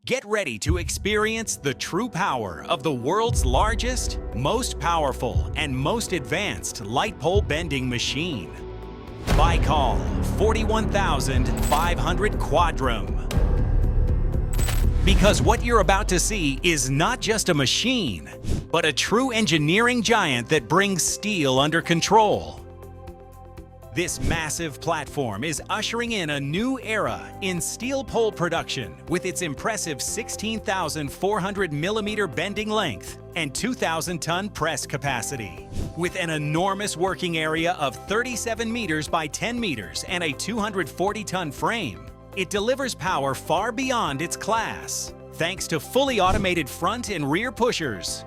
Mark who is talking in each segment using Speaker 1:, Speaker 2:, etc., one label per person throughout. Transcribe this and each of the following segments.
Speaker 1: Get ready to experience the true power of the world's largest, most powerful, and most advanced light pole bending machine. BAYKAL 41,500 QUADREM. Because what you're about to see is not just a machine, but a true engineering giant that brings steel under control. This massive platform is ushering in a new era in steel pole production with its impressive 16,400 millimeter bending length and 2,000-ton press capacity. With an enormous working area of 37 meters by 10 meters and a 240-ton frame, it delivers power far beyond its class, thanks to fully automated front and rear pushers,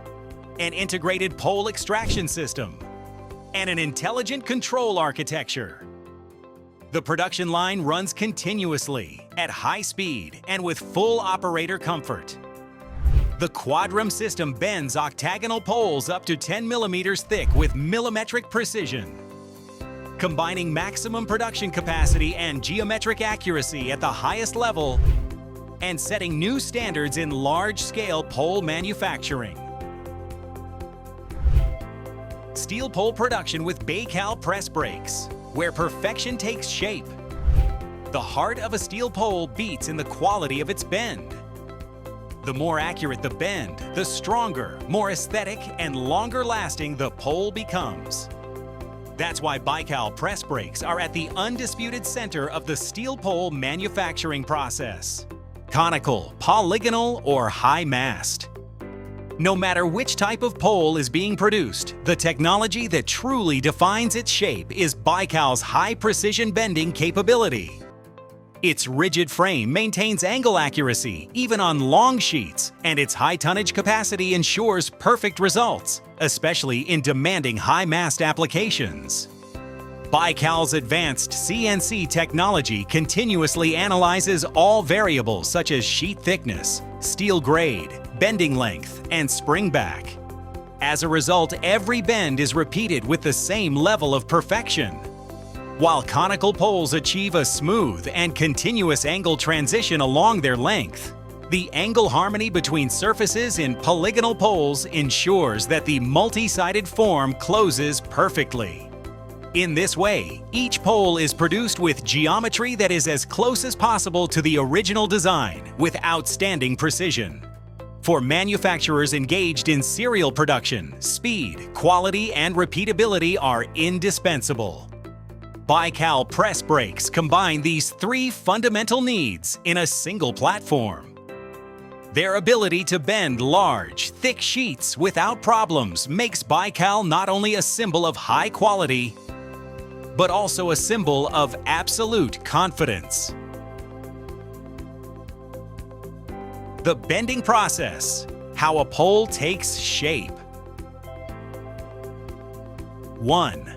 Speaker 1: an integrated pole extraction system, and an intelligent control architecture. The production line runs continuously, at high speed, and with full operator comfort. The QUADREM system bends octagonal poles up to 10 millimeters thick with millimetric precision, combining maximum production capacity and geometric accuracy at the highest level and setting new standards in large-scale pole manufacturing. Steel pole production with BAYKAL press brakes, where perfection takes shape. The heart of a steel pole beats in the quality of its bend. The more accurate the bend, the stronger, more aesthetic, and longer-lasting the pole becomes. That's why BAYKAL press brakes are at the undisputed center of the steel pole manufacturing process. Conical, polygonal, or high mast. No matter which type of pole is being produced, the technology that truly defines its shape is BAYKAL's high-precision bending capability. Its rigid frame maintains angle accuracy even on long sheets, and its high-tonnage capacity ensures perfect results, especially in demanding high-mast applications. BAYKAL's advanced CNC technology continuously analyzes all variables such as sheet thickness, steel grade, bending length, and spring back. As a result, every bend is repeated with the same level of perfection. While conical poles achieve a smooth and continuous angle transition along their length, the angle harmony between surfaces in polygonal poles ensures that the multi-sided form closes perfectly. In this way, each pole is produced with geometry that is as close as possible to the original design with outstanding precision. For manufacturers engaged in serial production, speed, quality, and repeatability are indispensable. BAYKAL press brakes combine these three fundamental needs in a single platform. Their ability to bend large, thick sheets without problems makes BAYKAL not only a symbol of high quality, but also a symbol of absolute confidence. The bending process, how a pole takes shape. 1.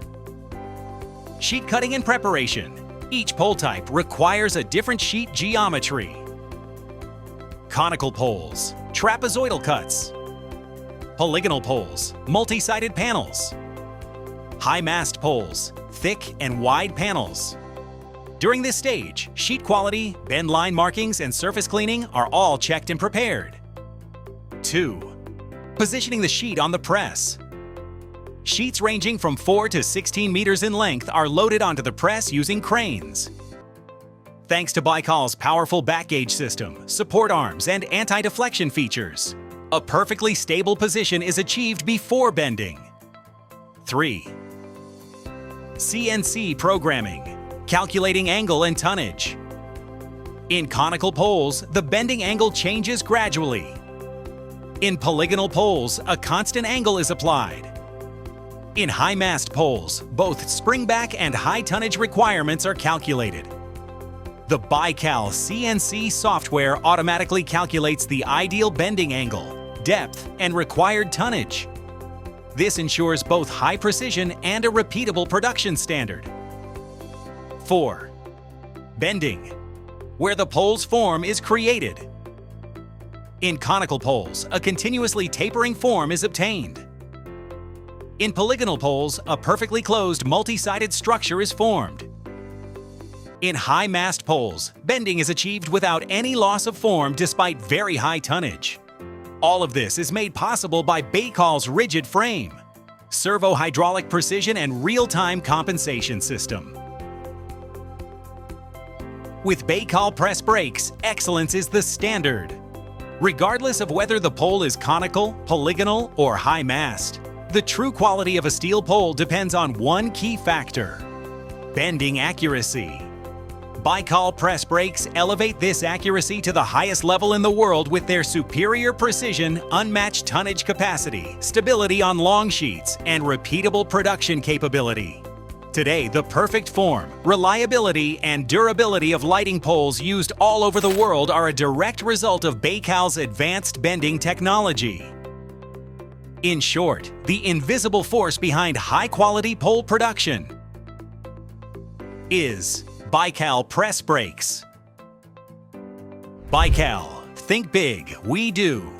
Speaker 1: Sheet cutting and preparation. Each pole type requires a different sheet geometry. Conical poles, trapezoidal cuts. Polygonal poles, multi-sided panels. High mast poles, thick and wide panels. During this stage, sheet quality, bend line markings, and surface cleaning are all checked and prepared. 2. Positioning the sheet on the press. Sheets ranging from 4 to 16 meters in length are loaded onto the press using cranes. Thanks to BAYKAL's powerful back gauge system, support arms, and anti-deflection features, a perfectly stable position is achieved before bending. 3. CNC programming, calculating angle and tonnage. In conical poles, the bending angle changes gradually. In polygonal poles, a constant angle is applied. In high mast poles, both spring back and high tonnage requirements are calculated. The BAYKAL CNC software automatically calculates the ideal bending angle, depth, and required tonnage. This ensures both high precision and a repeatable production standard. 4. Bending, where the pole's form is created. In conical poles, a continuously tapering form is obtained. In polygonal poles, a perfectly closed multi-sided structure is formed. In high-mast poles, bending is achieved without any loss of form despite very high tonnage. All of this is made possible by BAYKAL's rigid frame, servo-hydraulic precision, and real-time compensation system. With BAYKAL press brakes, excellence is the standard. Regardless of whether the pole is conical, polygonal, or high-mast, the true quality of a steel pole depends on one key factor: bending accuracy. BAYKAL press brakes elevate this accuracy to the highest level in the world with their superior precision, unmatched tonnage capacity, stability on long sheets, and repeatable production capability. Today, the perfect form, reliability, and durability of lighting poles used all over the world are a direct result of BAYKAL's advanced bending technology. In short, the invisible force behind high-quality pole production is BAYKAL press brakes. BAYKAL, think big, we do.